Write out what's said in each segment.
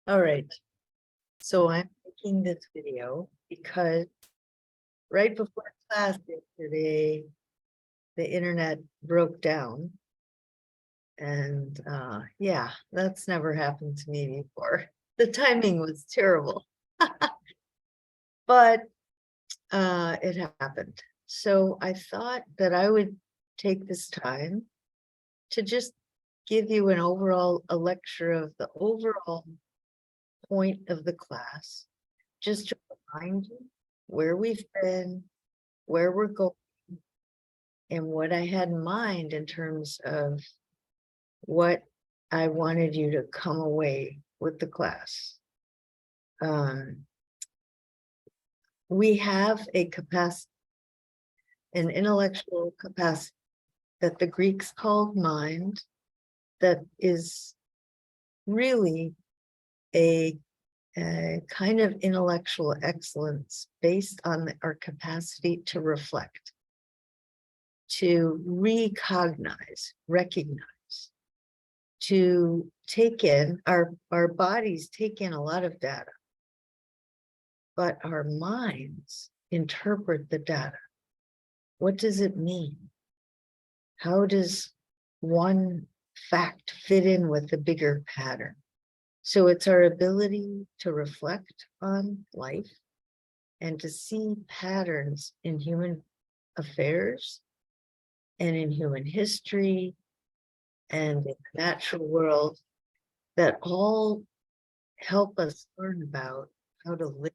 All right, so I'm making this video because right before class yesterday, the internet broke down. And yeah, that's never happened to me before. The timing was terrible, but it happened. So I thought that I would take this time to just give you a lecture of the overall point of the class, just to remind you where we've been, where we're going, and what I had in mind in terms of what I wanted you to come away with the class. We have a capacity, an intellectual capacity that the Greeks called mind, that is really a kind of intellectual excellence based on our capacity to reflect, to recognize, to take in, our bodies take in a lot of data, but our minds interpret the data. What does it mean? How does one fact fit in with the bigger pattern? So it's our ability to reflect on life and to see patterns in human affairs and in human history and in the natural world that all help us learn about how to live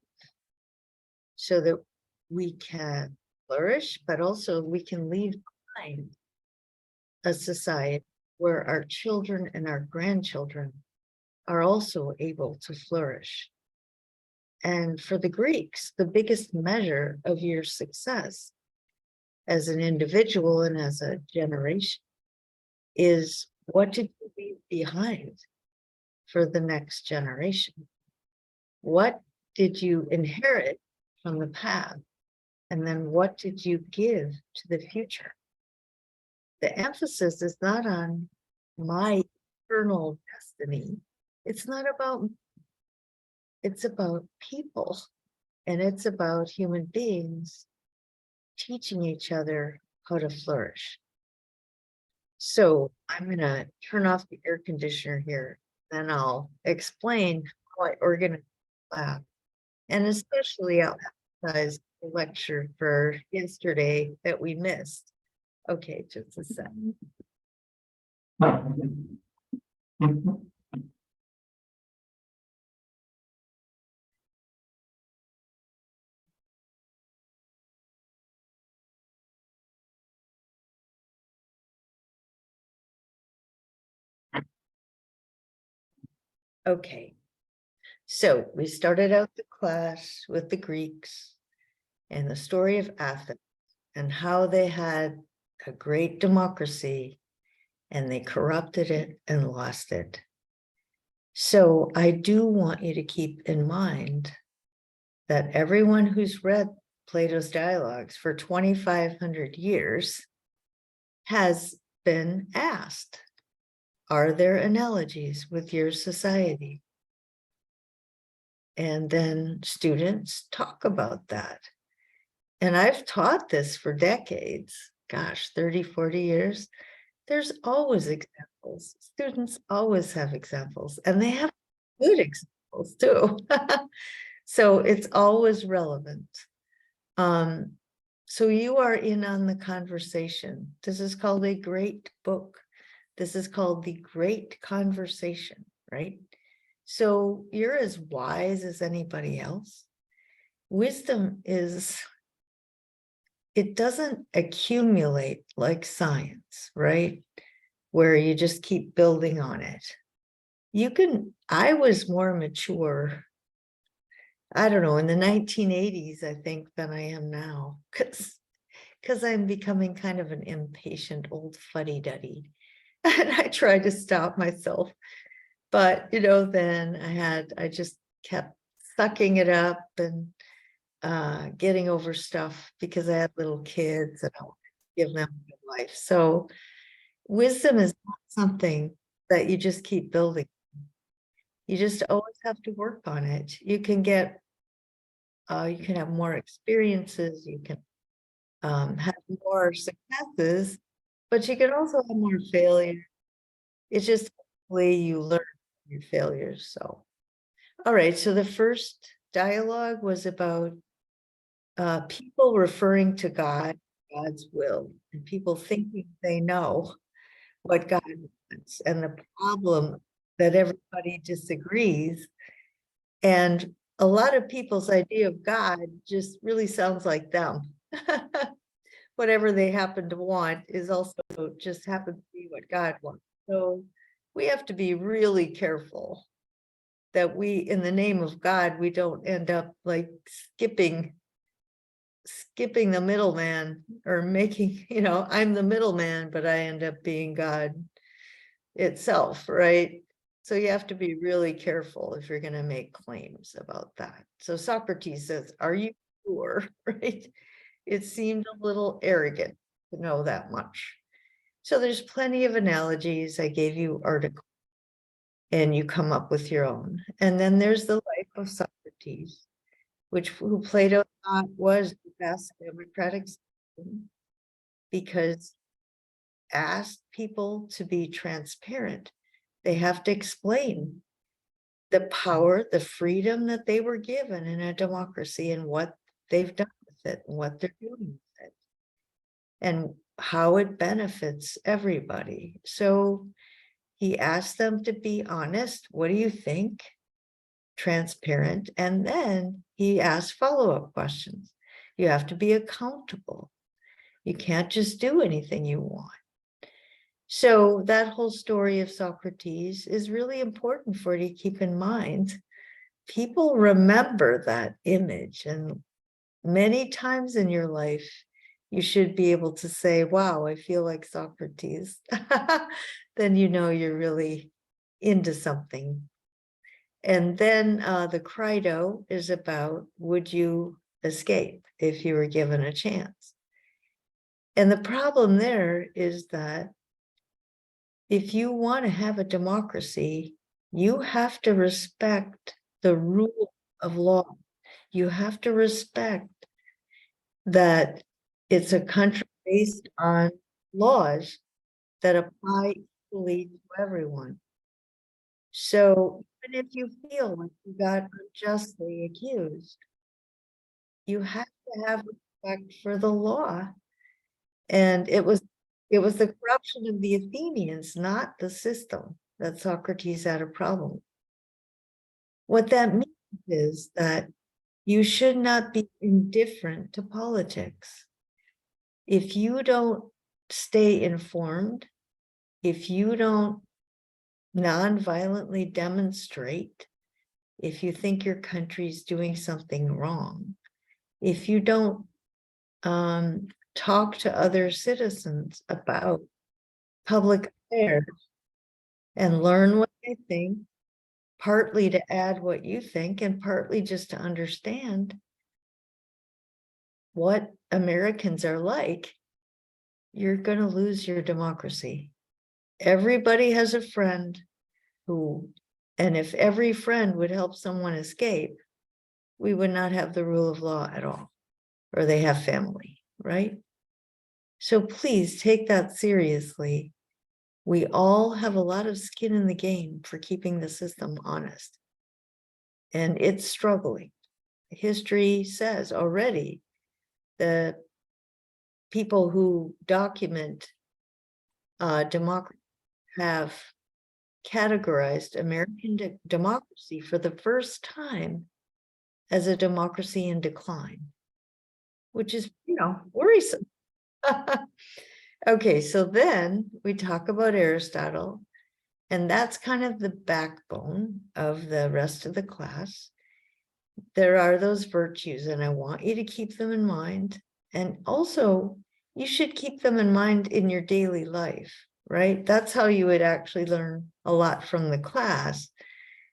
so that we can flourish, but also we can leave behind a society where our children and our grandchildren are also able to flourish. And for the Greeks, the biggest measure of your success as an individual and as a generation is, what did you leave behind for the next generation? What did you inherit from the past? And then what did you give to the future? The emphasis is not on my eternal destiny. It's not about, it's about people, and it's about human beings teaching each other how to flourish. So I'm going to turn off the air conditioner here, then I'll explain how I organize the lab. And especially I'll emphasize the lecture for yesterday that we missed. Okay, just a second. Okay, so we started out the class with the Greeks and the story of Athens and how they had a great democracy and they corrupted it and lost it. So I do want you to keep in mind that everyone who's read Plato's dialogues for 2,500 years has been asked, are there analogies with your society? And then students talk about that. And I've taught this for decades, gosh, 30, 40 years. There's always examples. Students always have examples, and they have good examples too. So it's always relevant. So you are in on the conversation. This is called a great book. This is called The Great Conversation, right? So you're as wise as anybody else. Wisdom is, it doesn't accumulate like science, right? Where you just keep building on it. You can, I was more mature, I don't know, in the 1980s, I think, than I am now, because I'm becoming kind of an impatient old fuddy-duddy. And I tried to stop myself. But, you know, then I just kept sucking it up and getting over stuff because I had little kids and I wanted to give them a good life. So wisdom is not something that you just keep building. You just always have to work on it. You can get, you can have more experiences, you can have more successes, but you can also have more failure. It's just the way you learn from your failures. So, all right. So the first dialogue was about people referring to God, God's will, and people thinking they know what God wants, and the problem that everybody disagrees. And a lot of people's idea of God just really sounds like them. Whatever they happen to want is also just happens to be what God wants. So we have to be really careful that we, in the name of God, we don't end up like skipping the middleman, or making, I'm the middleman, but I end up being God itself, right? So you have to be really careful if you're going to make claims about that. So Socrates says, are you sure? Right? It seemed a little arrogant to know that much. So there's plenty of analogies. I gave you articles and you come up with your own. And then there's the life of Socrates, who Plato thought was the best democratic system, because asked people to be transparent. They have to explain the power, the freedom that they were given in a democracy, and what they've done with it, and what they're doing with it, and how it benefits everybody. So he asked them to be honest. What do you think? Transparent. And then he asked follow-up questions. You have to be accountable. You can't just do anything you want. So that whole story of Socrates is really important for you to keep in mind. People remember that image, and many times in your life, you should be able to say, wow, I feel like Socrates. Then you know you're really into something. And then the Credo is about, would you escape if you were given a chance? And the problem there is that if you want to have a democracy, you have to respect the rule of law. You have to respect that it's a country based on laws that apply equally to everyone. So even if you feel like you got unjustly accused, you have to have respect for the law. And it was the corruption of the Athenians, not the system, that Socrates had a problem. What that means is that you should not be indifferent to politics. If you don't stay informed, if you don't non-violently demonstrate, if you think your country's doing something wrong, if you don't talk to other citizens about public affairs and learn what they think, partly to add what you think and partly just to understand what Americans are like, you're going to lose your democracy. Everybody has a friend who, and if every friend would help someone escape, we would not have the rule of law at all, or they have family, right? So please take that seriously. We all have a lot of skin in the game for keeping the system honest. And it's struggling. History says already the people who document democracy have categorized American democracy for the first time as a democracy in decline, which is, worrisome. Okay, so then we talk about Aristotle, and that's kind of the backbone of the rest of the class. There are those virtues, and I want you to keep them in mind. And also, you should keep them in mind in your daily life, right? That's how you would actually learn a lot from the class,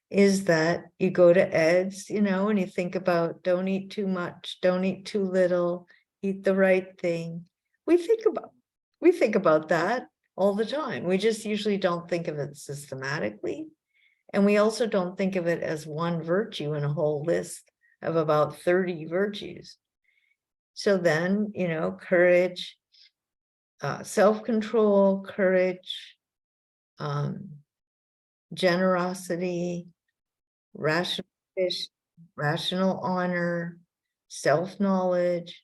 is that you go to Ed's, and you think about, don't eat too much, don't eat too little, eat the right thing. We think about that all the time. We just usually don't think of it systematically. And we also don't think of it as one virtue in a whole list of about 30 virtues. So then, courage, self-control, courage, generosity, rational honor, self-knowledge,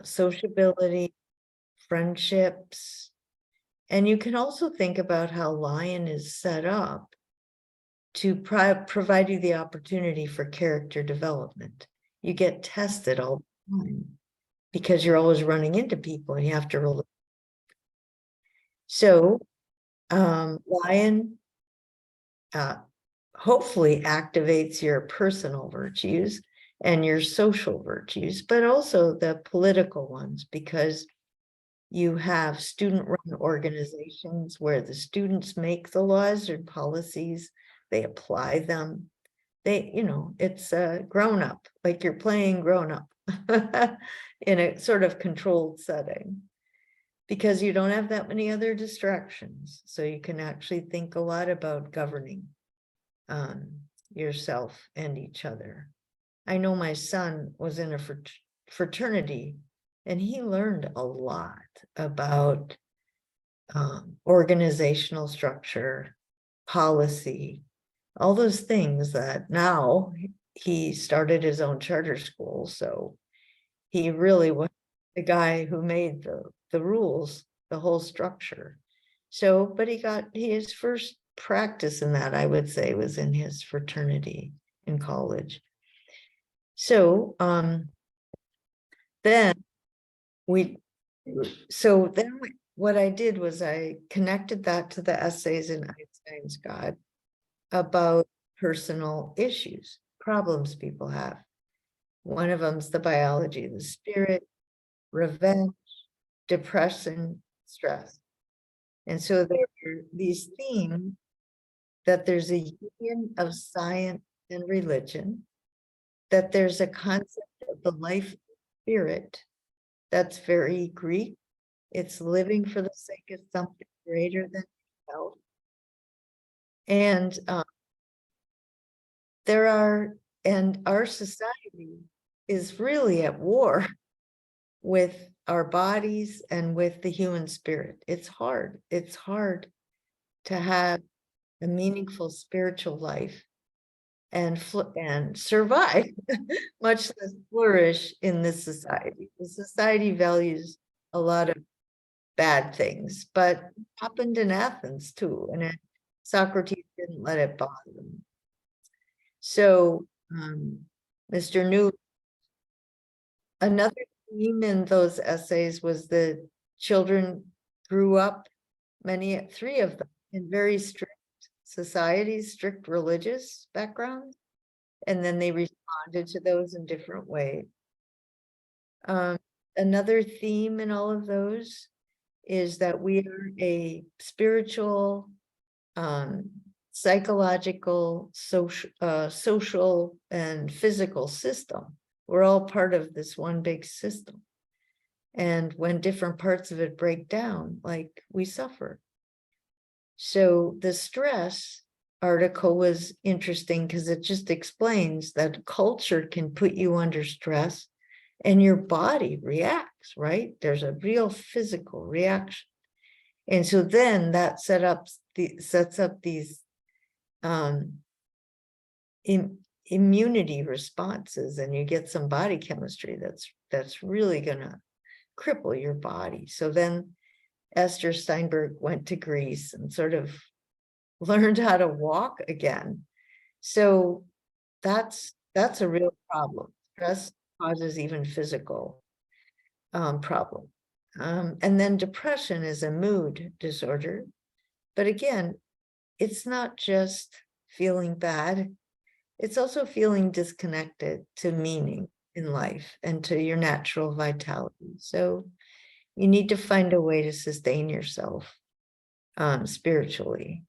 sociability, friendships. And you can also think about how Lion is set up to provide you the opportunity for character development. You get tested all the time because you're always running into people and you have to roll. So Lion hopefully activates your personal virtues and your social virtues, but also the political ones, because you have student-run organizations where the students make the laws and policies, they apply them. It's a grown-up, like you're playing grown-up in a sort of controlled setting, because you don't have that many other distractions. So you can actually think a lot about governing yourself and each other. I know my son was in a fraternity, and he learned a lot about organizational structure, policy, all those things that now he started his own charter school. So he really was the guy who made the rules, the whole structure. So, but his first practice in that, I would say, was in his fraternity in college. So then what I did was I connected that to the essays in Einstein's God about personal issues, problems people have. One of them's the biology of the spirit, revenge, depression, stress. And so there are these themes that there's a union of science and religion, that there's a concept of the life spirit that's very Greek. It's living for the sake of something greater than yourself. And our society is really at war with our bodies and with the human spirit. It's hard. It's hard to have a meaningful spiritual life and survive, much less flourish in this society. The society values a lot of bad things, but it happened in Athens too, and Socrates didn't let it bother them. So Mr. New, another theme in those essays was the children grew up, three of them, in very strict societies, strict religious backgrounds, and then they responded to those in different ways. Another theme in all of those is that we are a spiritual, psychological, social, and physical system. We're all part of this one big system. And when different parts of it break down, like, we suffer. So the stress article was interesting because it just explains that culture can put you under stress and your body reacts, right? There's a real physical reaction. And so then that sets up these immunity responses, and you get some body chemistry that's really gonna cripple your body. So then Esther Steinberg went to Greece and sort of learned how to walk again. So that's a real problem. Stress causes even physical problem. And then depression is a mood disorder. But again, it's not just feeling bad. It's also feeling disconnected to meaning in life and to your natural vitality. So you need to find a way to sustain yourself spiritually.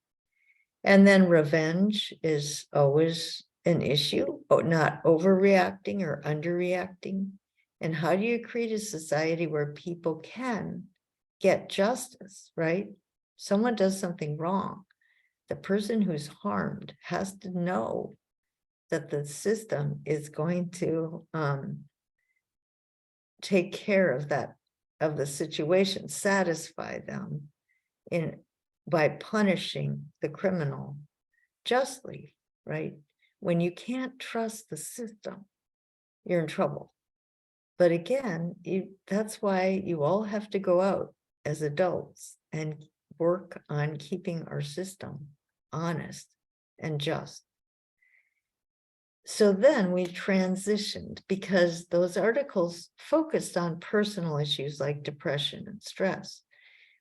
And then revenge is always an issue, not overreacting or underreacting. And how do you create a society where people can get justice, right? Someone does something wrong. The person who's harmed has to know that the system is going to take care of that, of the situation, satisfy them by punishing the criminal justly, right? When you can't trust the system, you're in trouble. But again, that's why you all have to go out as adults and work on keeping our system honest and just. So then we transitioned, because those articles focused on personal issues like depression and stress,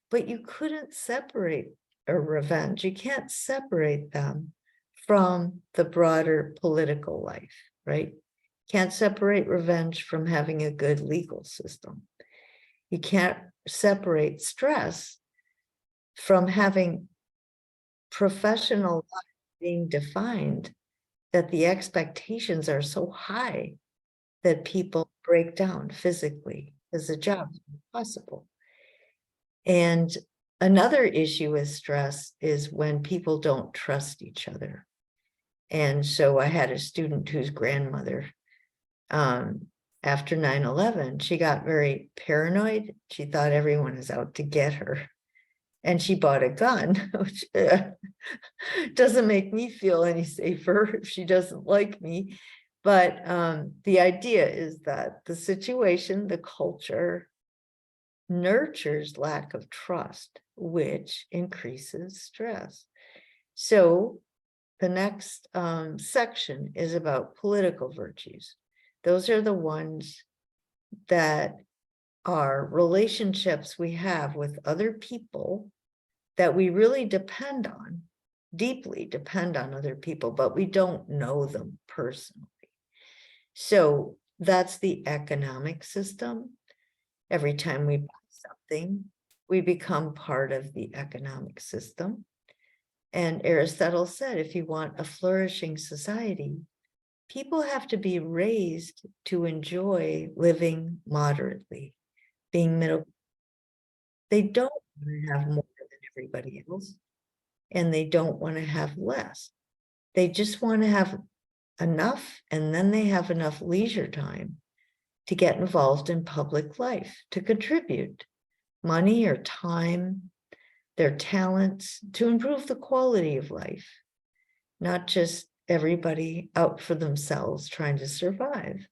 but you couldn't separate a revenge. You can't separate them from the broader political life, right? Can't separate revenge from having a good legal system. You can't separate stress from having professional life being defined, that the expectations are so high that people break down physically as a job is impossible. And another issue with stress is when people don't trust each other. And so I had a student whose grandmother, after 9/11, she got very paranoid. She thought everyone is out to get her. And she bought a gun, which doesn't make me feel any safer if she doesn't like me. But the idea is that the situation, the culture, nurtures lack of trust, which increases stress. So the next section is about political virtues. Those are the ones that are relationships we have with other people that we really depend on, deeply depend on other people, but we don't know them personally. So that's the economic system. Every time we buy something, we become part of the economic system. And Aristotle said, if you want a flourishing society, people have to be raised to enjoy living moderately, being middle. They don't want to have more than everybody else, and they don't want to have less. They just want to have enough, and then they have enough leisure time to get involved in public life, to contribute money or time, their talents, to improve the quality of life, not just everybody out for themselves trying to survive.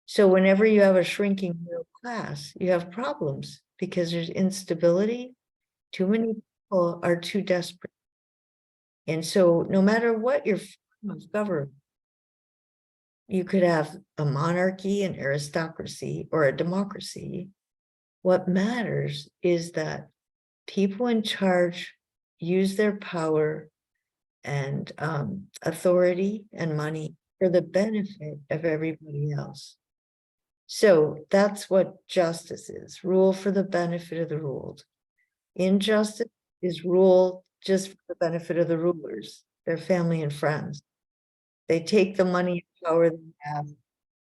So whenever you have a shrinking middle class, you have problems because there's instability. Too many people are too desperate. And so no matter what your form of government, you could have a monarchy, an aristocracy, or a democracy. What matters is that people in charge use their power and authority and money for the benefit of everybody else. So that's what justice is: rule for the benefit of the ruled. Injustice is rule just for the benefit of the rulers, their family and friends. They take the money and power they have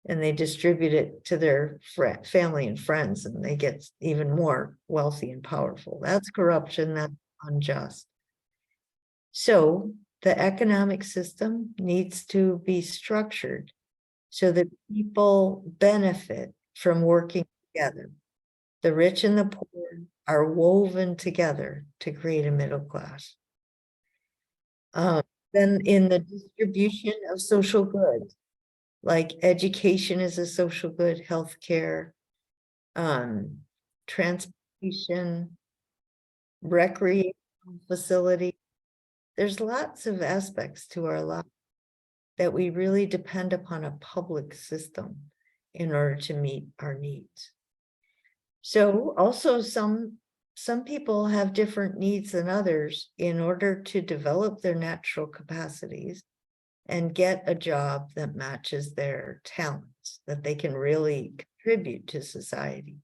and they distribute it to their family and friends, and they get even more wealthy and powerful. That's corruption, that's unjust. So the economic system needs to be structured so that people benefit from working together. The rich and the poor are woven together to create a middle class. Then in the distribution of social goods, like education is a social good, healthcare, transportation, recreation facility. There's lots of aspects to our life that we really depend upon a public system in order to meet our needs. So also some people have different needs than others in order to develop their natural capacities and get a job that matches their talents, that they can really contribute to society.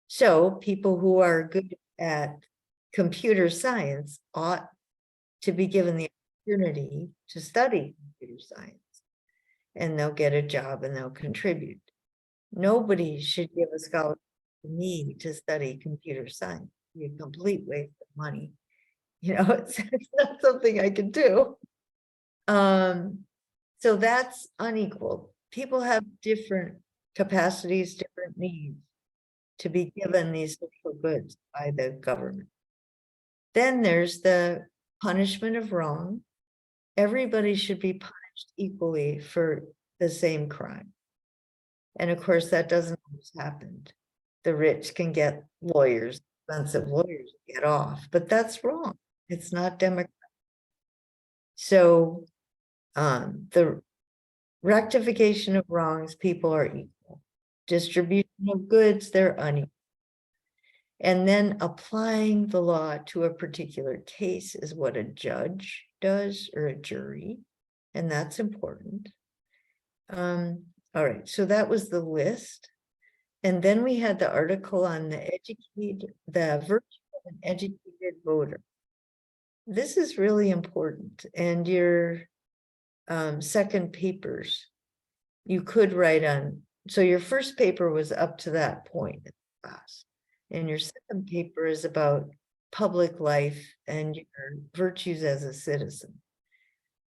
So people who are good at computer science ought to be given the opportunity to study computer science, and they'll get a job and they'll contribute. Nobody should give a scholarship to me to study computer science. It'd be a complete waste of money. it's not something I can do. So that's unequal. People have different capacities, different needs to be given these social goods by the government. Then there's the punishment of wrong. Everybody should be punished equally for the same crime. And of course, that doesn't always happen. The rich can get lawyers, expensive lawyers get off, but that's wrong. It's not democratic. So the rectification of wrongs, people are equal. Distribution of goods, they're unequal. And then applying the law to a particular case is what a judge does, or a jury, and that's important. All right, so that was the list. And then we had the article on the virtue of an educated voter. This is really important. And your second papers, you could write on, so your first paper was up to that point in class. And your second paper is about public life and your virtues as a citizen.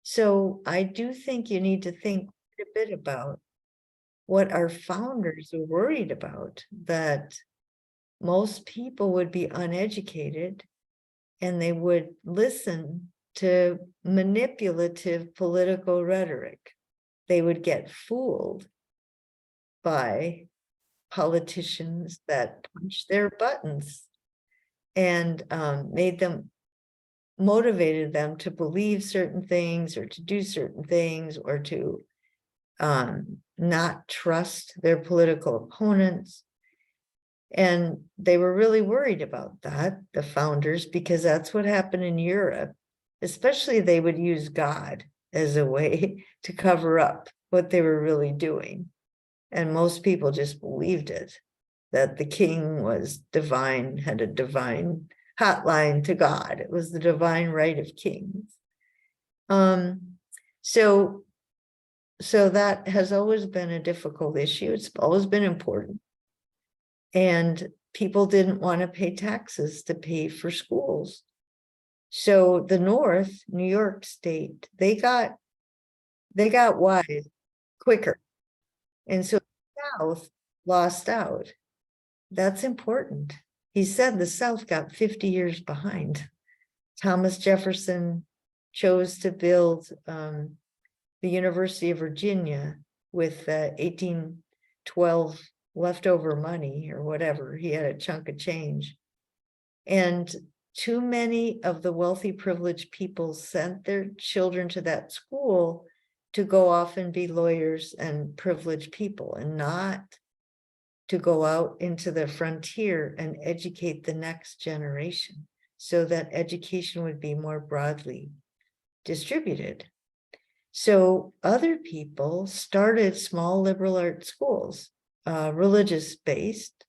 So I do think you need to think a bit about what our founders were worried about, that most people would be uneducated and they would listen to manipulative political rhetoric. They would get fooled by politicians that punched their buttons and motivated them to believe certain things or to do certain things or to not trust their political opponents. And they were really worried about that, the founders, because that's what happened in Europe. Especially, they would use God as a way to cover up what they were really doing. And most people just believed it, that the king was divine, had a divine hotline to God. It was the divine right of kings. So that has always been a difficult issue. It's always been important. And people didn't want to pay taxes to pay for schools. So the North, New York State, they got wise quicker. And so the South lost out. That's important. He said the South got 50 years behind. Thomas Jefferson chose to build the University of Virginia with 1812 leftover money or whatever. He had a chunk of change. And too many of the wealthy, privileged people sent their children to that school to go off and be lawyers and privileged people, and not to go out into the frontier and educate the next generation, so that education would be more broadly distributed. So other people started small liberal arts schools, religious based,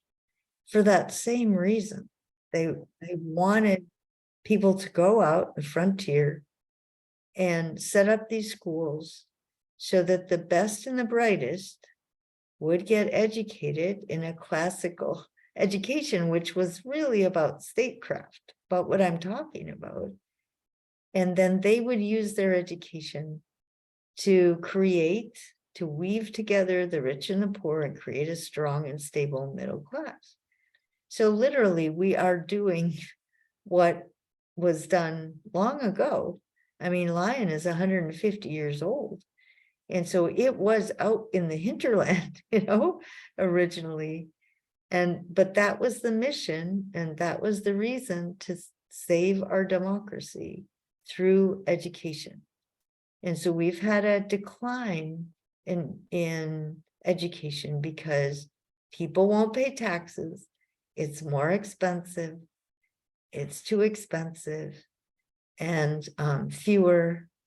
for that same reason. They wanted people to go out the frontier and set up these schools so that the best and the brightest would get educated in a classical education, which was really about statecraft, about what I'm talking about. And then they would use their education to weave together the rich and the poor and create a strong and stable middle class. So literally, we are doing what was done long ago. I mean, Lyon is 150 years old. And so it was out in the hinterland, originally. But that was the mission, and that was the reason to save our democracy through education. And so we've had a decline in education because people won't pay taxes. It's more expensive. It's too expensive. And a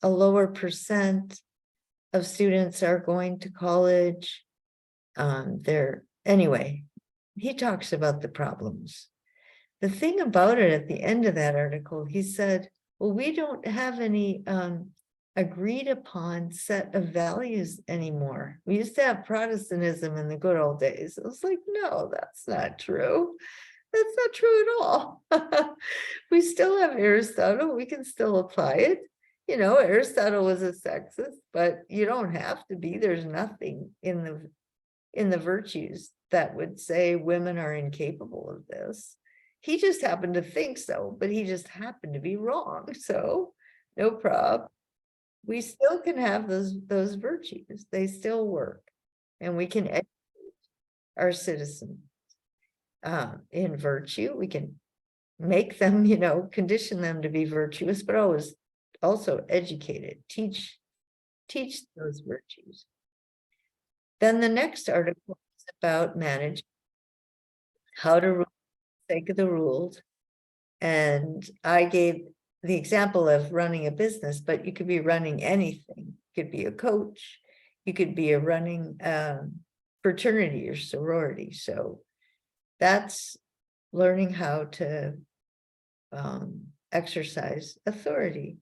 lower percent of students are going to college. Anyway, he talks about the problems. The thing about it, at the end of that article, he said, well, we don't have any agreed upon set of values anymore. We used to have Protestantism in the good old days. It was like, no, that's not true. That's not true at all. We still have Aristotle, we can still apply it. You know, Aristotle was a sexist, but you don't have to be. There's nothing in the virtues that would say women are incapable of this. He just happened to think so, but he just happened to be wrong. So no problem. We still can have those virtues. They still work. And we can educate our citizens in virtue. We can make them, condition them to be virtuous, but always also educated, teach those virtues. Then the next article is about manage, how to sake of the rules. And I gave the example of running a business, but you could be running anything. You could be a coach, you could be a running fraternity or sorority. So that's learning how to exercise authority.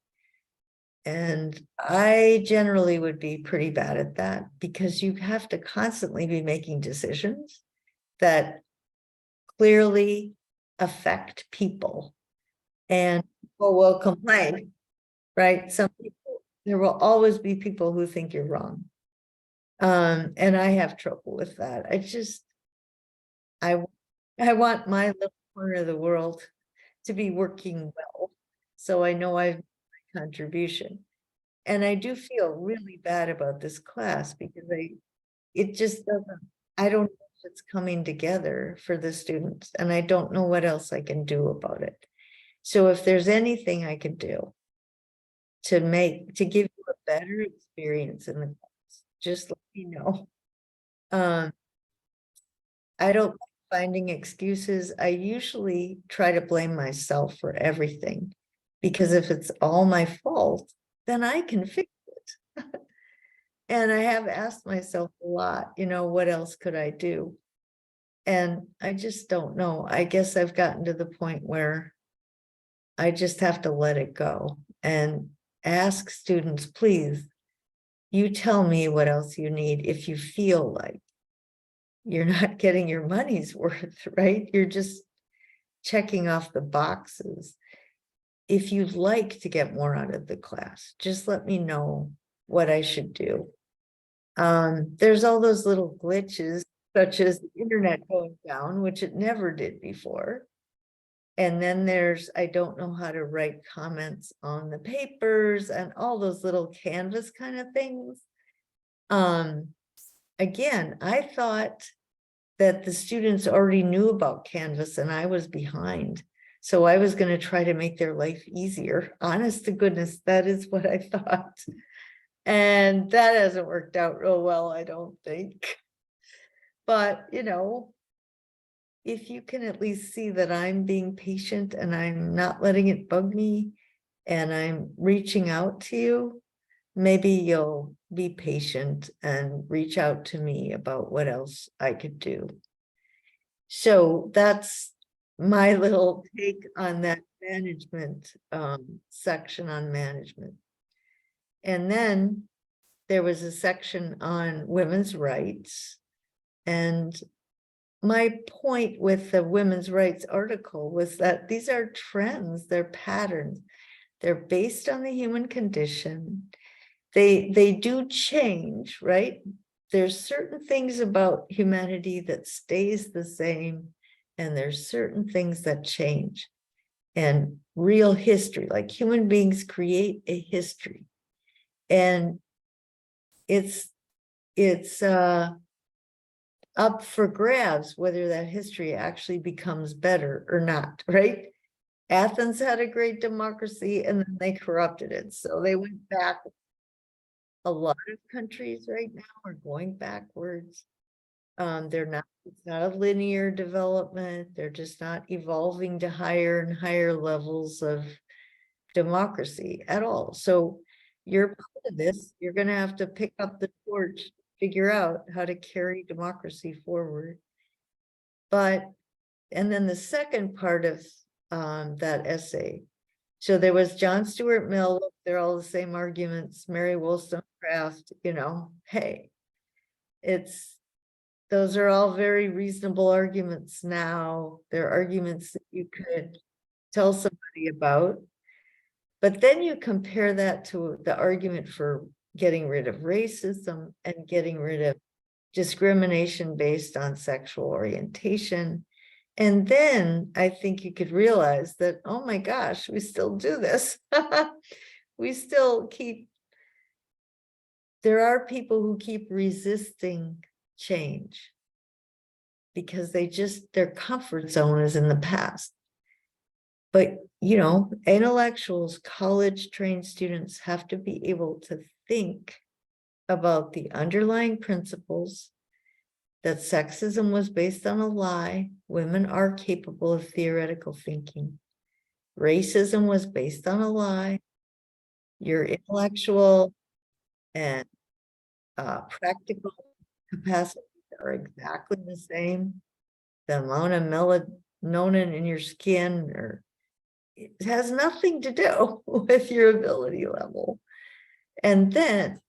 And I generally would be pretty bad at that because you have to constantly be making decisions that clearly affect people, and people will complain, right? Some people, there will always be people who think you're wrong. And I have trouble with that. I want my little corner of the world to be working well. So I know I've made my contribution. And I do feel really bad about this class because it just doesn't, I don't know if it's coming together for the students, and I don't know what else I can do about it. So if there's anything I can do to give you a better experience in the class, just let me know. I don't like finding excuses. I usually try to blame myself for everything, because if it's all my fault, then I can fix it. And I have asked myself a lot, what else could I do? And I just don't know. I guess I've gotten to the point where I just have to let it go and ask students, please, you tell me what else you need if you feel like you're not getting your money's worth, right? You're just checking off the boxes. If you'd like to get more out of the class, just let me know what I should do. There's all those little glitches, such as the internet going down, which it never did before. And then there's, I don't know how to write comments on the papers and all those little Canvas kind of things. Again, I thought that the students already knew about Canvas and I was behind. So I was going to try to make their life easier. Honest to goodness, that is what I thought. And that hasn't worked out real well, I don't think. But, if you can at least see that I'm being patient and I'm not letting it bug me and I'm reaching out to you, maybe you'll be patient and reach out to me about what else I could do. So that's my little take on that management section on management. And then there was a section on women's rights. And my point with the women's rights article was that these are trends, they're patterns, they're based on the human condition. They do change, right? There's certain things about humanity that stays the same, and there's certain things that change. And real history, like human beings create a history, and it's up for grabs whether that history actually becomes better or not, right? Athens had a great democracy and then they corrupted it. So they went back. A lot of countries right now are going backwards. It's not a linear development. They're just not evolving to higher and higher levels of democracy at all. So you're part of this. You're going to have to pick up the torch, figure out how to carry democracy forward. And then the second part of that essay. So there was John Stuart Mill, they're all the same arguments, Mary Wollstonecraft, hey, it's those are all very reasonable arguments now. They're arguments that you could tell somebody about. But then you compare that to the argument for getting rid of racism and getting rid of discrimination based on sexual orientation. And then I think you could realize that, oh my gosh, we still do this. We still keep, there are people who keep resisting change because their comfort zone is in the past. But, intellectuals, college-trained students have to be able to think about the underlying principles that sexism was based on a lie. Women are capable of theoretical thinking. Racism was based on a lie. Your intellectual and practical capacities are exactly the same. The amount of melatonin in your skin, it has nothing to do with your ability level. And then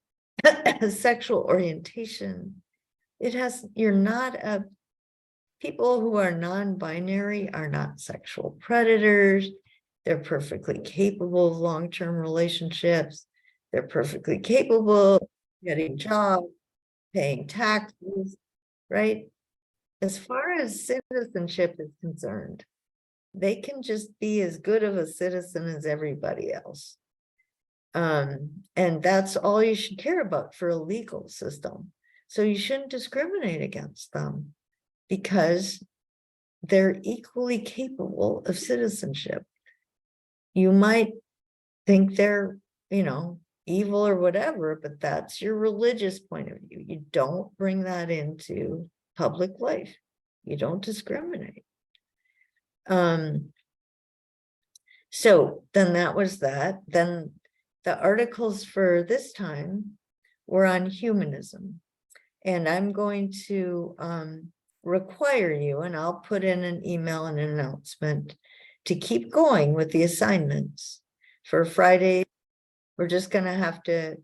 sexual orientation, people who are non-binary are not sexual predators. They're perfectly capable of long-term relationships. They're perfectly capable of getting jobs, paying taxes, right? As far as citizenship is concerned, they can just be as good of a citizen as everybody else. And that's all you should care about for a legal system. So you shouldn't discriminate against them because they're equally capable of citizenship. You might think they're, evil or whatever, but that's your religious point of view. You don't bring that into public life. You don't discriminate. So then that was that. Then the articles for this time were on humanism. And I'm going to require you, and I'll put in an email and an announcement to keep going with the assignments. For Friday, we're just going to have to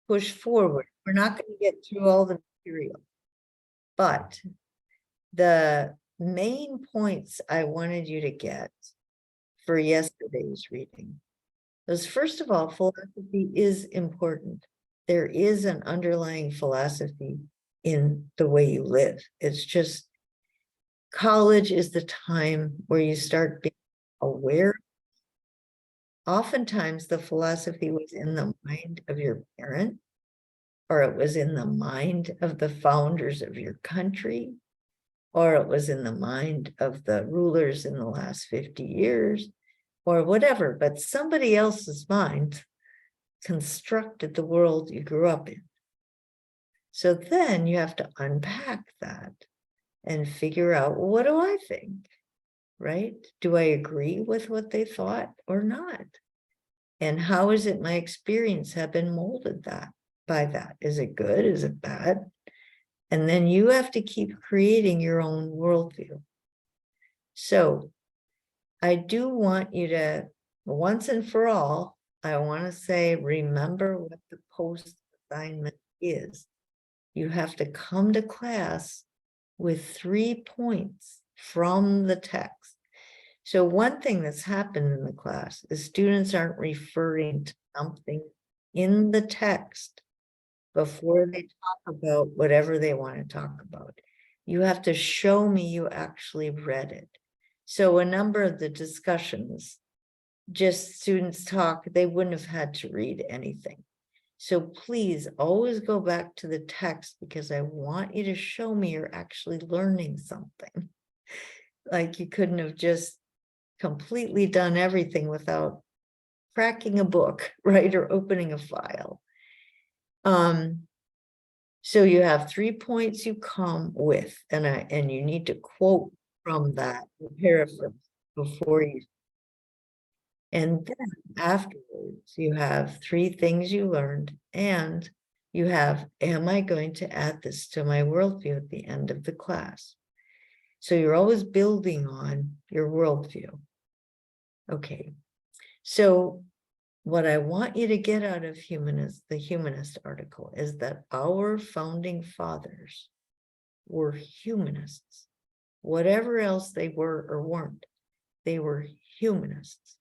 push forward. We're not going to get through all the material. But the main points I wanted you to get for yesterday's reading was, first of all, philosophy is important. There is an underlying philosophy in the way you live. It's just college is the time where you start being aware. Oftentimes the philosophy was in the mind of your parent, or it was in the mind of the founders of your country, or it was in the mind of the rulers in the last 50 years, or whatever, but somebody else's mind constructed the world you grew up in. So then you have to unpack that and figure out, well, what do I think, right? Do I agree with what they thought or not? And how is it my experience have been molded by that? Is it good? Is it bad? And then you have to keep creating your own worldview. So I do want you to, once and for all, I want to say, remember what the post assignment is. You have to come to class with 3 points from the text. So one thing that's happened in the class is students aren't referring to something in the text before they talk about whatever they want to talk about. You have to show me you actually read it. So a number of the discussions, just students talk, they wouldn't have had to read anything. So please always go back to the text, because I want you to show me you're actually learning something. Like you couldn't have just completely done everything without cracking a book, right? Or opening a file. So you have 3 points you come with, and you need to quote from that, paraphrase before you. And then afterwards, you have 3 things you learned, and you have, am I going to add this to my worldview at the end of the class? So you're always building on your worldview. Okay, so what I want you to get out of the humanist article is that our founding fathers were humanists. Whatever else they were or weren't, they were humanists.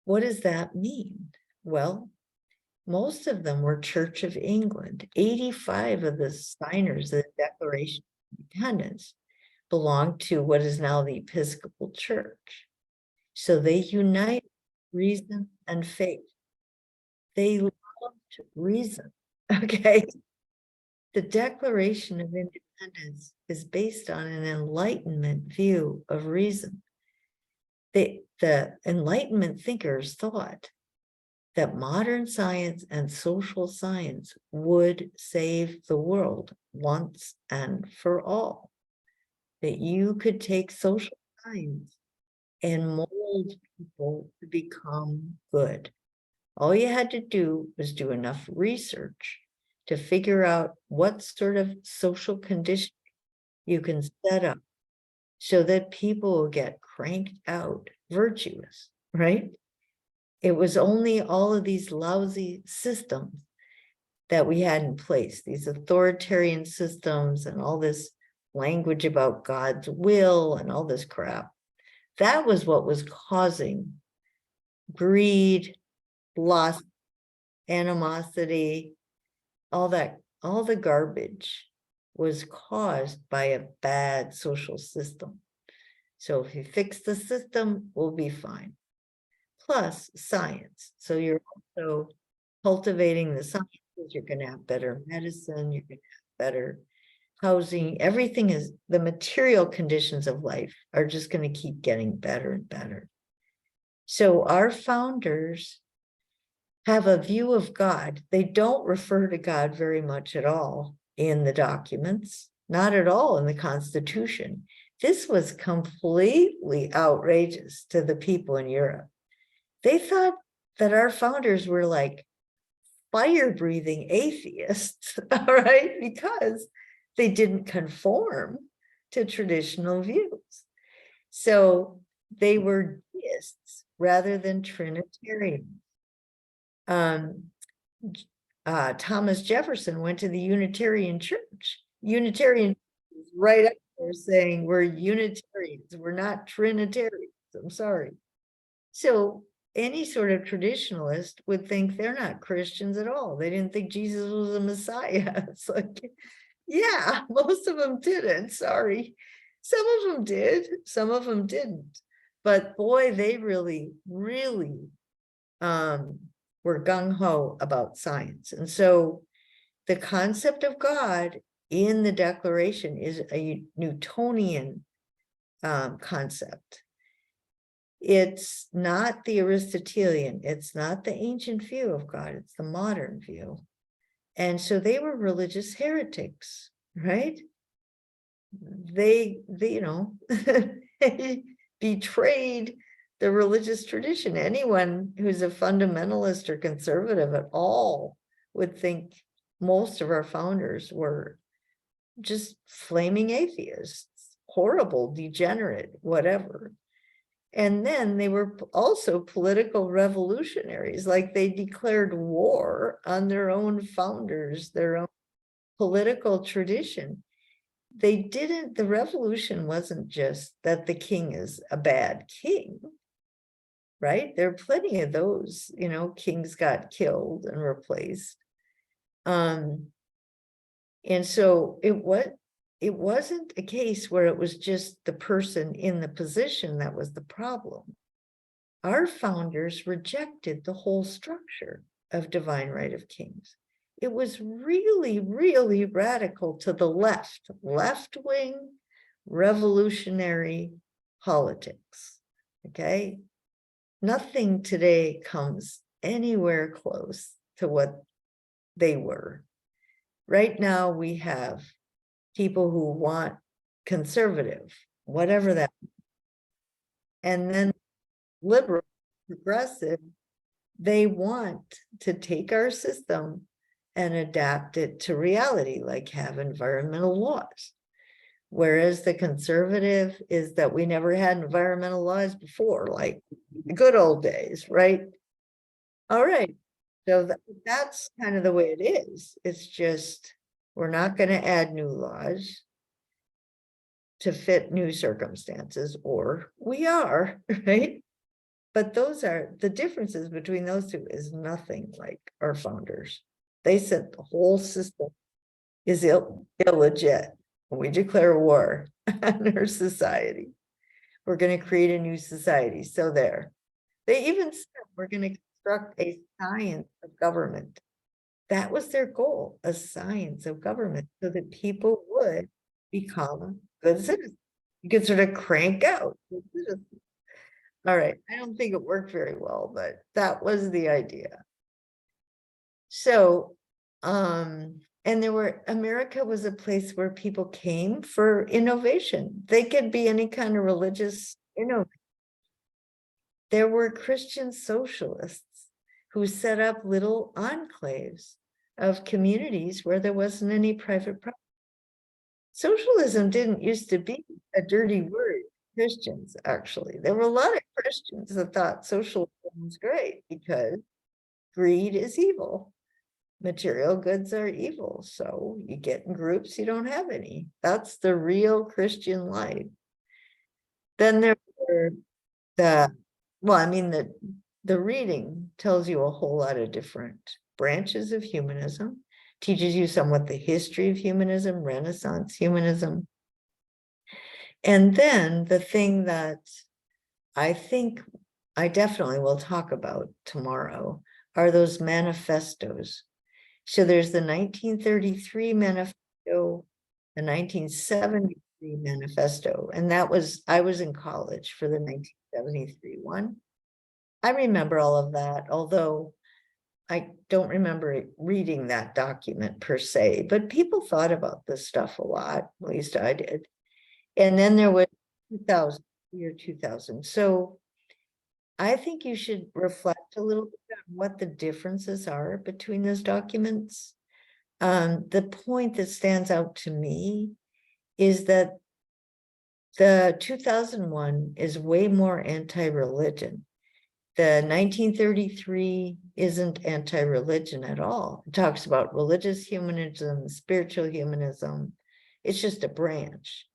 What does that mean? Well, most of them were Church of England. 85 of the signers of the Declaration of Independence belonged to what is now the Episcopal Church. So they unite reason and faith. They loved reason, okay? The Declaration of Independence is based on an Enlightenment view of reason. The Enlightenment thinkers thought that modern science and social science would save the world once and for all. That you could take social science and mold people to become good. All you had to do was do enough research to figure out what sort of social condition you can set up so that people will get cranked out virtuous, right? It was only all of these lousy systems that we had in place, these authoritarian systems and all this language about God's will and all this crap. That was what was causing greed, lust, animosity, all that, all the garbage was caused by a bad social system. So if you fix the system, we'll be fine. Plus science. So you're also cultivating the sciences, you're going to have better medicine, you're going to have better housing. Everything is, the material conditions of life are just going to keep getting better and better. So our founders have a view of God. They don't refer to God very much at all in the documents, not at all in the Constitution. This was completely outrageous to the people in Europe. They thought that our founders were like fire-breathing atheists, all right, because they didn't conform to traditional views. So they were deists rather than Trinitarians. Thomas Jefferson went to the Unitarian Church. Unitarian is right up there saying we're Unitarians, we're not Trinitarians. I'm sorry. So any sort of traditionalist would think they're not Christians at all. They didn't think Jesus was a Messiah. It's like, yeah, most of them didn't. Sorry. Some of them did, some of them didn't. But boy, they really, really were gung-ho about science. And so the concept of God in the Declaration is a Newtonian concept. It's not the Aristotelian, it's not the ancient view of God, it's the modern view. And so they were religious heretics, right? They you know, they betrayed the religious tradition. Anyone who's a fundamentalist or conservative at all would think most of our founders were just flaming atheists, horrible, degenerate, whatever. And then they were also political revolutionaries, like they declared war on their own founders, their own political tradition. They didn't, the revolution wasn't just that the king is a bad king, right? There are plenty of those, you know, kings got killed and replaced. And so it wasn't a case where it was just the person in the position that was the problem. Our founders rejected the whole structure of divine right of kings. It was really, really radical to the left-wing revolutionary politics, okay? Nothing today comes anywhere close to what they were. Right now, we have people who want conservative, whatever that is. And then liberal, progressive, they want to take our system and adapt it to reality, like have environmental laws. Whereas the conservative is that we never had environmental laws before, like the good old days, right? All right, so that's kind of the way it is. It's just We're not going to add new laws to fit new circumstances, or we are, right? But those are the differences between those two is nothing like our founders. They said the whole system is illegit. We declare war on our society. We're going to create a new society. So there. They even said we're going to construct a science of government. That was their goal, a science of government, so that people would become good citizens. You could sort of crank out good citizens. All right, I don't think it worked very well, but that was the idea. So, and America was a place where people came for innovation. They could be any kind of religious, there were Christian socialists who set up little enclaves of communities where there wasn't any private property. Socialism didn't used to be a dirty word. Christians, actually. There were a lot of Christians that thought socialism was great because greed is evil. Material goods are evil. So you get in groups, you don't have any. That's the real Christian life. Then there were the reading tells you a whole lot of different branches of humanism, teaches you somewhat the history of humanism, Renaissance humanism. And then the thing that I think I definitely will talk about tomorrow are those manifestos. So there's the 1933 manifesto, the 1973 manifesto, and I was in college for the 1973 one. I remember all of that, although I don't remember reading that document per se, but people thought about this stuff a lot, at least I did. And then there was 2000, year 2000. So I think you should reflect a little bit on what the differences are between those documents. The point that stands out to me is that the 2001 is way more anti-religion. The 1933 isn't anti-religion at all. It talks about religious humanism, spiritual humanism. It's just a branch.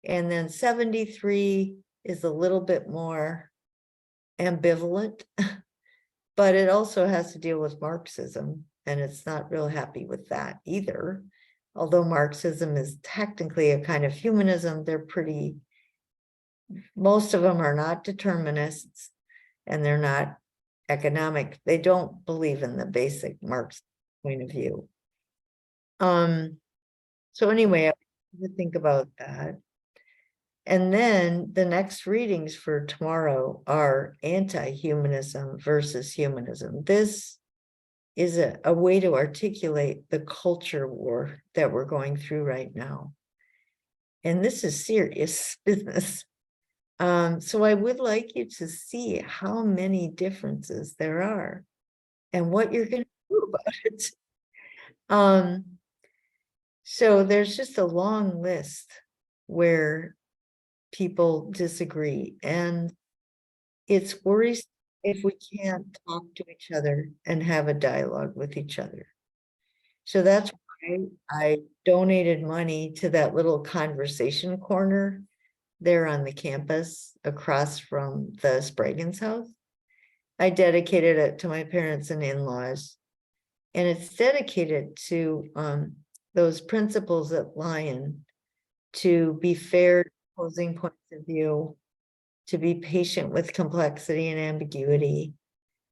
And then 73 is a little bit more ambivalent, but it also has to deal with Marxism, and it's not real happy with that either. Although Marxism is technically a kind of humanism, most of them are not determinists, and they're not economic. They don't believe in the basic Marx point of view. So anyway, I think about that. And then the next readings for tomorrow are anti-humanism versus humanism. This is a way to articulate the culture war that we're going through right now. And this is serious business. So I would like you to see how many differences there are and what you're going to do about it. So there's just a long list where people disagree, and it's worrisome if we can't talk to each other and have a dialogue with each other. So that's why I donated money to that little conversation corner there on the campus across from the Sprague's house. I dedicated it to my parents and in-laws, and it's dedicated to those principles at Lion, to be fair to opposing points of view, to be patient with complexity and ambiguity,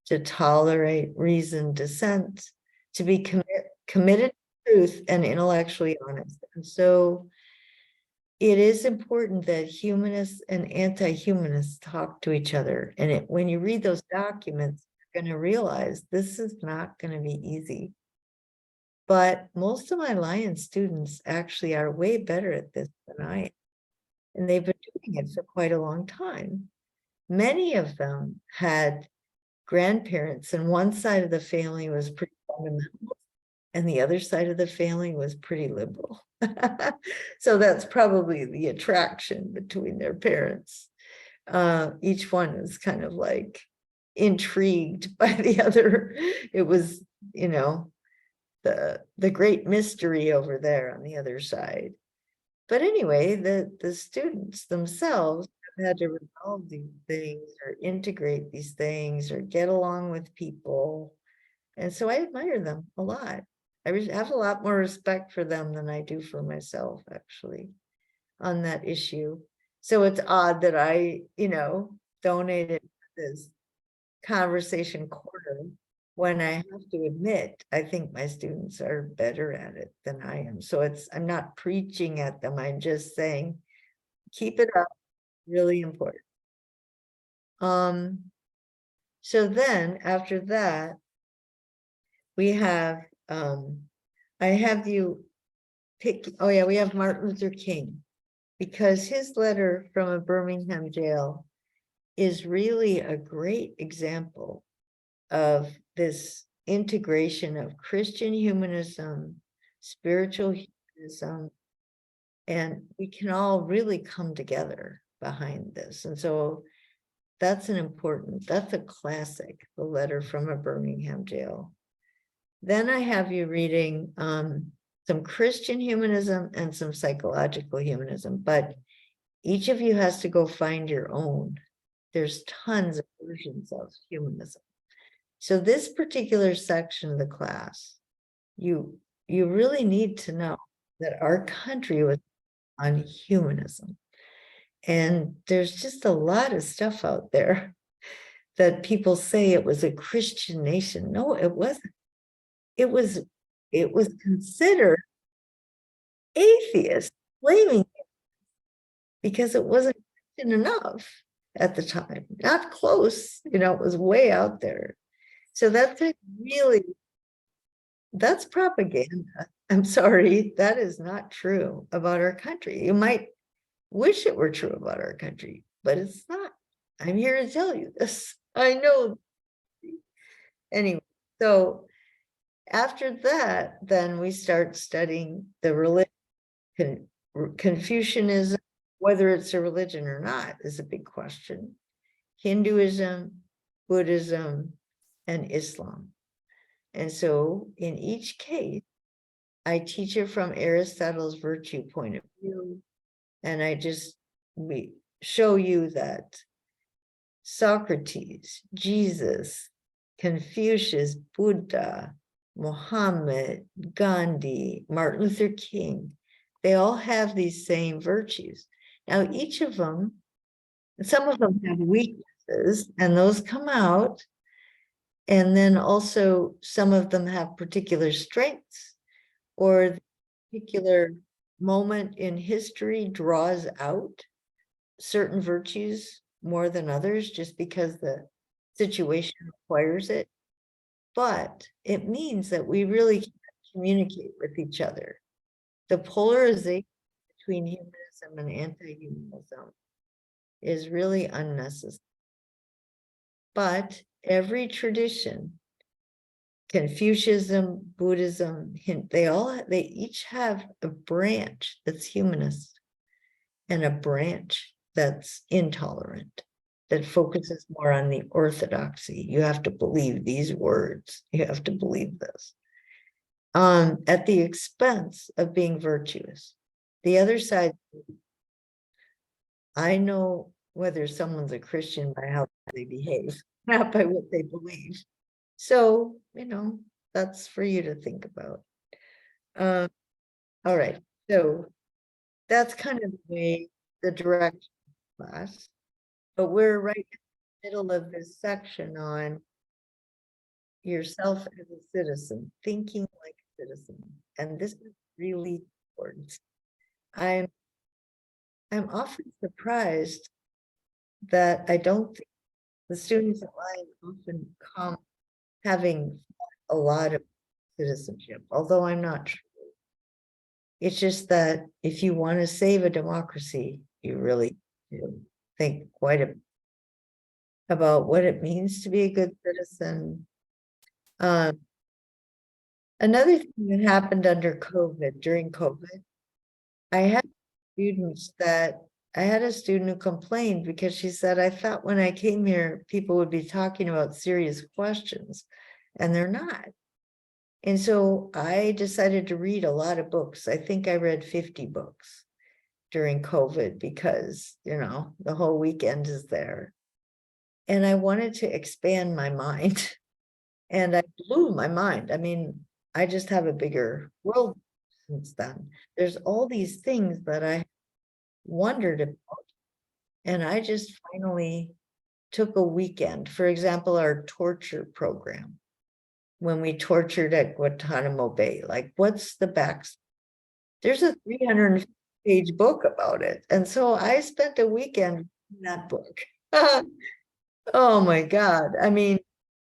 to tolerate reasoned dissent, to be committed to truth and intellectually honest. And so it is important that humanists and anti-humanists talk to each other. And when you read those documents, you're going to realize this is not going to be easy. But most of my Lion students actually are way better at this than I am. And they've been doing it for quite a long time. Many of them had grandparents, and one side of the family was pretty fundamental, and the other side of the family was pretty liberal. So that's probably the attraction between their parents. Each one is kind of like intrigued by the other. It was, the great mystery over there on the other side. But anyway, the students themselves have had to resolve these things or integrate these things or get along with people. And so I admire them a lot. I have a lot more respect for them than I do for myself, actually, on that issue. So it's odd that I, donated this conversation quarter when I have to admit, I think my students are better at it than I am. So I'm not preaching at them. I'm just saying, keep it up, really important. So then after that, we have, I have you pick, oh yeah, we have Martin Luther King, because his letter from a Birmingham jail is really a great example of this integration of Christian humanism, spiritual humanism, and we can all really come together behind this. And so that's a classic, the letter from a Birmingham jail. Then I have you reading some Christian humanism and some psychological humanism, but each of you has to go find your own. There's tons of versions of humanism. So this particular section of the class, you really need to know that our country was on humanism. And there's just a lot of stuff out there that people say it was a Christian nation. No, it wasn't. It was considered atheist, blaming it because it wasn't Christian enough at the time. Not close, it was way out there. So that's propaganda. I'm sorry, that is not true about our country. You might wish it were true about our country, but it's not. I'm here to tell you this. I know. Anyway, so after that, then we start studying the religion. Confucianism, whether it's a religion or not, is a big question. Hinduism, Buddhism, and Islam. And so in each case, I teach it from Aristotle's virtue point of view. And we show you that Socrates, Jesus, Confucius, Buddha, Muhammad, Gandhi, Martin Luther King, they all have these same virtues. Now, each of them, some of them have weaknesses, and those come out. And then also some of them have particular strengths, or the particular moment in history draws out certain virtues more than others just because the situation requires it. But it means that we really can communicate with each other. The polarization between humanism and anti-humanism is really unnecessary. But every tradition, Confucianism, Buddhism, they each have a branch that's humanist and a branch that's intolerant, that focuses more on the orthodoxy. You have to believe these words. You have to believe this. At the expense of being virtuous. The other side, I know whether someone's a Christian by how they behave, not by what they believe. So, that's for you to think about. All right, so that's kind of the direction of class, but we're right in the middle of this section on yourself as a citizen, thinking like a citizen, and this is really important. I'm often surprised that I don't think the students at mine often come having a lot of citizenship, although I'm not sure. It's just that if you want to save a democracy, you really do think quite a bit about what it means to be a good citizen. Another thing that happened during COVID, I had I had a student who complained because she said, I thought when I came here, people would be talking about serious questions, and they're not. And so I decided to read a lot of books. I think I read 50 books during COVID because, the whole weekend is there. And I wanted to expand my mind. And I blew my mind. I mean, I just have a bigger world since then. There's all these things that I wondered about. And I just finally took a weekend. For example, our torture program, when we tortured at Guantanamo Bay, like what's the back? There's a 300-page book about it. And so I spent a weekend in that book. Oh my God. I mean,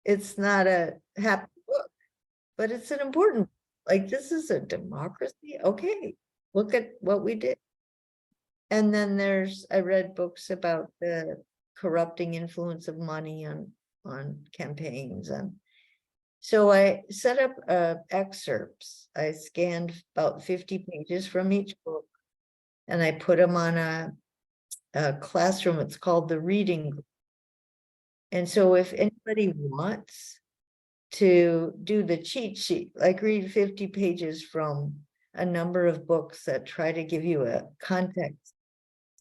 it's not a happy book, but it's an important, like, this is a democracy. Okay, look at what we did. And then I read books about the corrupting influence of money on campaigns. And so I set up excerpts. I scanned about 50 pages from each book and I put them on a classroom. It's called the reading group. And so if anybody wants to do the cheat sheet, like read 50 pages from a number of books that try to give you a context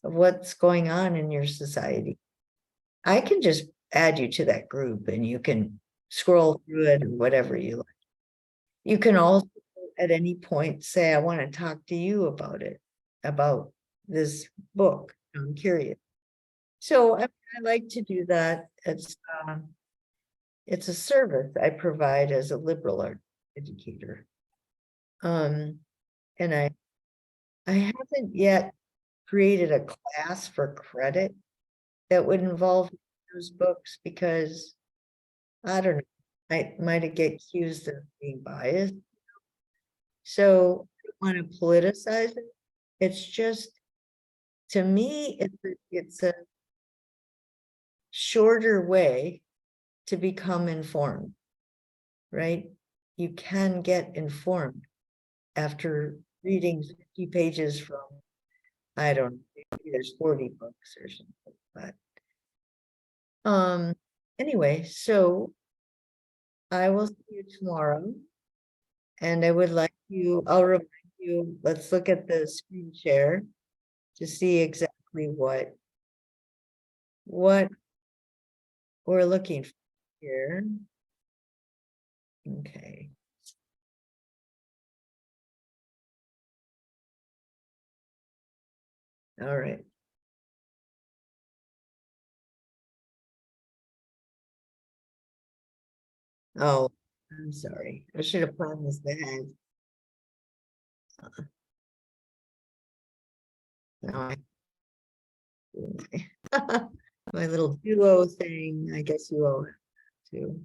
of what's going on in your society, I can just add you to that group and you can scroll through it or whatever you like. You can also at any point say, I want to talk to you about it, about this book. I'm curious. So I like to do that. It's a service I provide as a liberal arts educator. And I haven't yet created a class for credit that would involve those books because I don't know, I might get accused of being biased. So I don't want to politicize it. It's just, to me, it's a shorter way to become informed, right? You can get informed after reading 50 pages from, I don't know, maybe there's 40 books or something, but anyway, so I will see you tomorrow. And I would like I'll remind you, let's look at the screen share to see exactly what we're looking for here. Okay. All right. Oh, I'm sorry. I should have planned this ahead. Now my little duo thing, I guess you all have to.